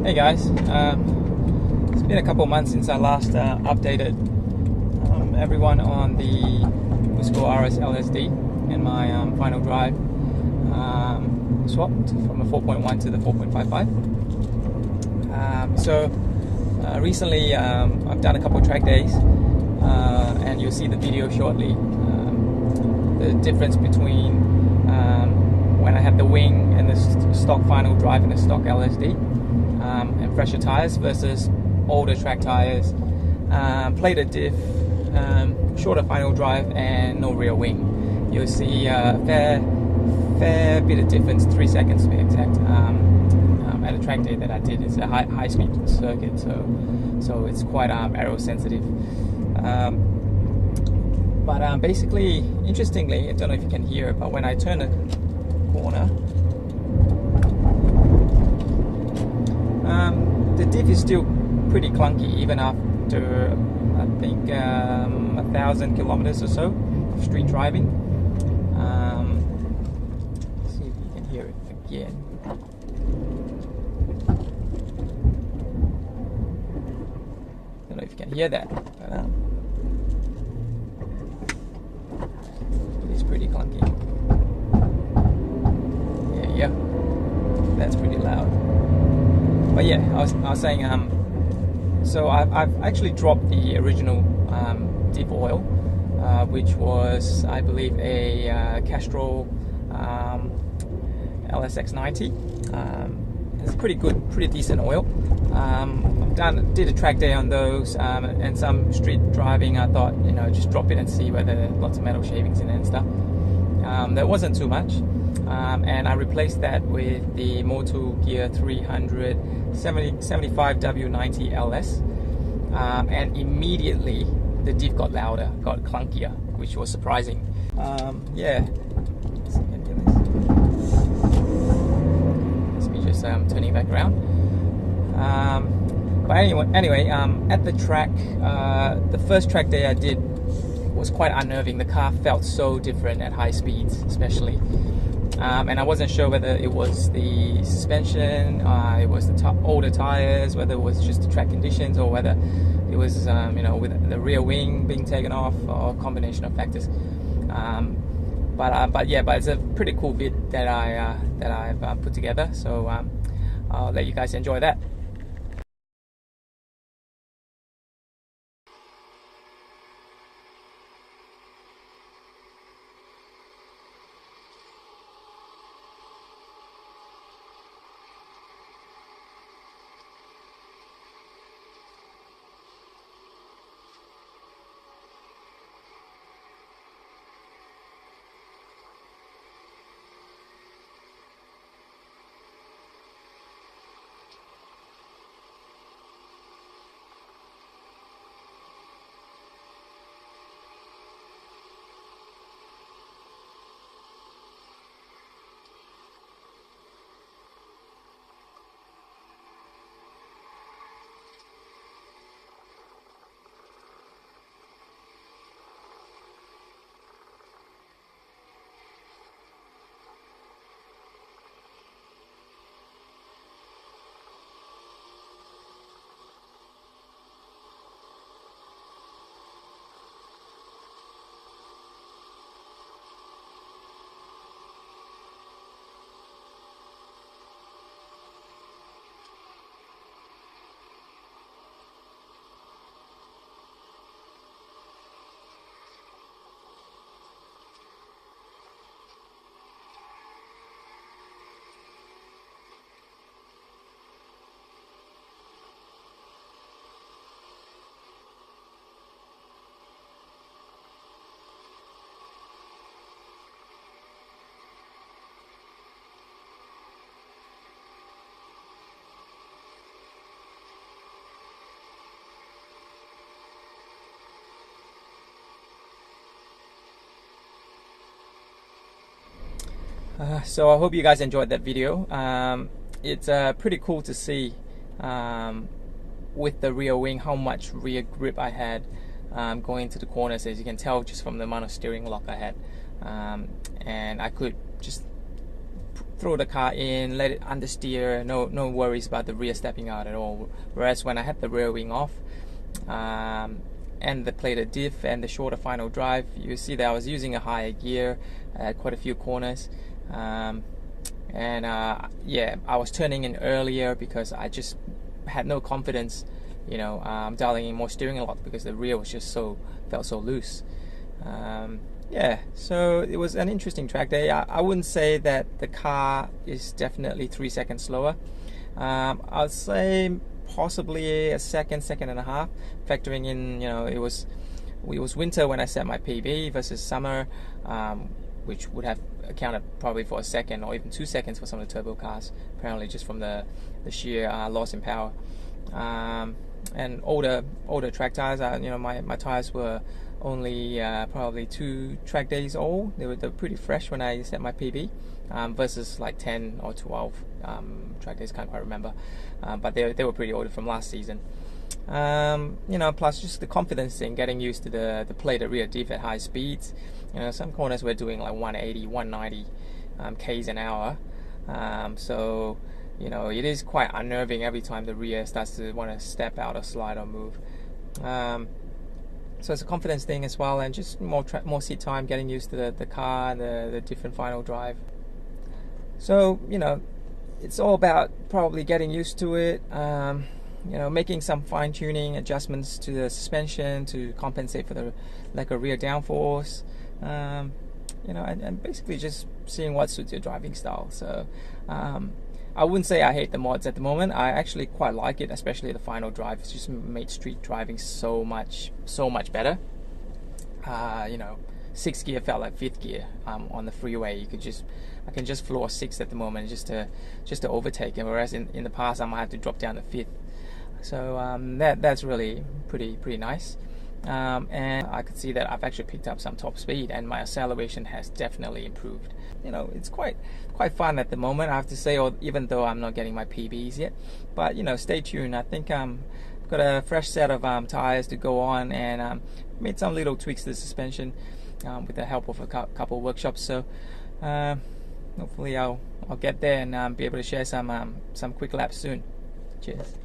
Hey guys, it's been a couple of months since I last updated everyone on the Cusco RS LSD and my final drive swapped from a 4.1 to the 4.55. Recently I've done a couple of track days and you'll see the video shortly. The difference between when I had the wing and the stock final drive and the stock LSD and fresher tires versus older track tires, plated diff, shorter final drive and no rear wing. You'll see a fair bit of difference, 3 seconds to be exact, at a track day that I did. It's a high speed circuit, so it's quite aero sensitive. But basically, interestingly, I don't know if you can hear it, but when I turn a corner, the diff is still pretty clunky even after I think 1,000 kilometers or so of street driving. Let's see if you can hear it again. Don't know if you can hear that, but it's pretty clunky. Yeah, that's pretty loud. But yeah, I was saying, so I've actually dropped the original diff oil, which was, I believe, a Castrol LSX90. It's pretty good, pretty decent oil. Did a track day on those and some street driving. I thought, just drop it and see whether lots of metal shavings in it and stuff. There wasn't too much. And I replaced that with the Motul Gear 300 75W90 LS, and immediately the diff got louder, got clunkier, which was surprising. Yeah, let's see if I can do this. Let me just turning back around. But anyway, at the track, the first track day I did was quite unnerving. The car felt so different at high speeds, especially. And I wasn't sure whether it was the suspension, it was the older tires, whether it was just the track conditions, or whether it was, with the rear wing being taken off, or a combination of factors. But it's a pretty cool vid that I've put together. So I'll let you guys enjoy that. So I hope you guys enjoyed that video. It's pretty cool to see with the rear wing how much rear grip I had going into the corners, as you can tell just from the amount of steering lock I had, and I could just throw the car in, let it understeer, no worries about the rear stepping out at all. Whereas when I had the rear wing off, and the plated diff and the shorter final drive, you see that I was using a higher gear at quite a few corners, yeah, I was turning in earlier because I just had no confidence, you know, dialing in more steering a lot because the rear was just felt so loose. Yeah, so it was an interesting track day. I wouldn't say that the car is definitely 3 seconds slower. I'd say possibly a second and a half, factoring in, you know, it was winter when I set my PB versus summer, which would have accounted probably for a second or even 2 seconds for some of the turbo cars, apparently just from the sheer loss in power. And older track tires, you know, my tires were only probably 2 track days old. They were pretty fresh when I set my PB, versus like 10 or 12 track days, can't quite remember, but they were pretty old from last season. You know, plus just the confidence in getting used to the plated rear diff at high speeds. You know, some corners we're doing like 180, 190 k's an hour, so you know, it is quite unnerving every time the rear starts to want to step out or slide or move. So it's a confidence thing as well, and just more seat time, getting used to the car and the different final drive. So, you know, it's all about probably getting used to it, you know, making some fine-tuning adjustments to the suspension to compensate for the lack of rear downforce, you know, and basically just seeing what suits your driving style. So I wouldn't say I hate the mods at the moment. I actually quite like it, especially the final drive. It's just made street driving so much better. You know, 6th gear felt like 5th gear on the freeway. I can just floor 6th at the moment just to overtake it, whereas in the past I might have to drop down to 5th. So that's really pretty nice. And I could see that I've actually picked up some top speed, and my acceleration has definitely improved. You know, it's quite fun at the moment, I have to say, even though I'm not getting my PBs yet. But you know, stay tuned. I think I've got a fresh set of tires to go on, and made some little tweaks to the suspension with the help of a couple of workshops. So hopefully I'll get there and be able to share some quick laps soon. Cheers.